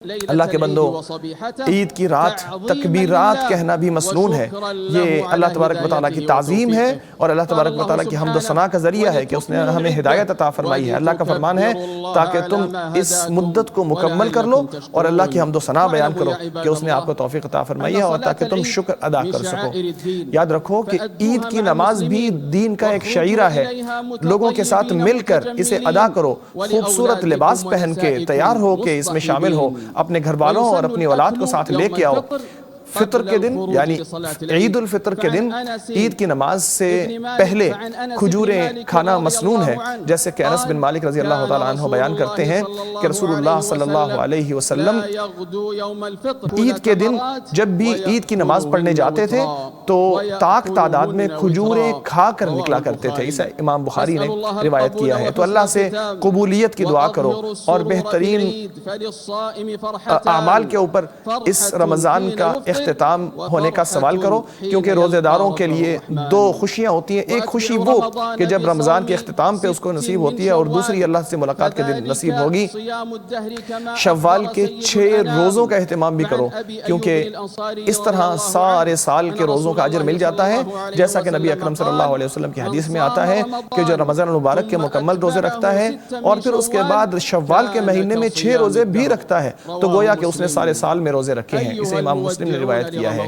اللہ کے بندو، عید کی رات تکبیرات کہنا بھی مسنون ہے۔ یہ اللہ تبارک و تعالیٰ کی تعظیم ہے اور اللہ تبارک و تعالیٰ کی حمد و ثنا کا ذریعہ ہے کہ اس نے ہمیں ہدایت عطا فرمائی ہے۔ اللہ کا فرمان ہے تاکہ تم اس مدت کو مکمل کر لو اور اللہ کی حمد و ثنا بیان کرو کہ اس نے آپ کو توفیق عطا فرمائی ہے، اور تاکہ تم شکر ادا کر سکو۔ یاد رکھو کہ عید کی نماز بھی دین کا ایک شعیرہ ہے۔ لوگوں کے ساتھ مل کر اسے ادا کرو، خوبصورت لباس پہن کے تیار ہو کے اس میں شامل ہو، اپنے گھر والوں اور اپنی اولاد کو ساتھ لے کے آؤ۔ فطر کے دن یعنی عید الفطر کے دن عید کی نماز سے پہلے کھجوریں کھانا مسنون ہے، جیسے کہ انس بن مالک رضی اللہ تعالیٰ عنہ بیان کرتے ہیں کہ رسول اللہ صلی اللہ علیہ وسلم عید کے دن جب بھی عید کی نماز پڑھنے جاتے تھے تو تاک تعداد میں کھجوریں کھا کر نکلا کرتے تھے۔ اسے امام بخاری نے روایت کیا ہے۔ تو اللہ سے قبولیت کی دعا کرو اور بہترین اعمال کے اوپر اس رمضان کا اختتام ہونے کا سوال کرو، کیونکہ روزہ داروں کے لیے دو خوشیاں ہوتی ہیں۔ ایک خوشی وہ کہ جب رمضان کے اختتام پہ اس کو نصیب ہوتی ہے، اور دوسری اللہ سے ملاقات کے دن نصیب ہوگی۔ شوال کے 6 روزوں کا اہتمام بھی کرو، کیونکہ اس طرح سارے سال کے روزوں کا اجر مل جاتا ہے، جیسا کہ نبی اکرم صلی اللہ علیہ وسلم کی حدیث میں آتا ہے کہ جو رمضان المبارک کے مکمل روزے رکھتا ہے اور پھر اس کے بعد شوال کے مہینے میں 6 روزے بھی رکھتا ہے، تو گویا کہ اس نے سارے سال میں روزے رکھے ہیں۔ اسے امام مسلم نے روایت کیا ہے۔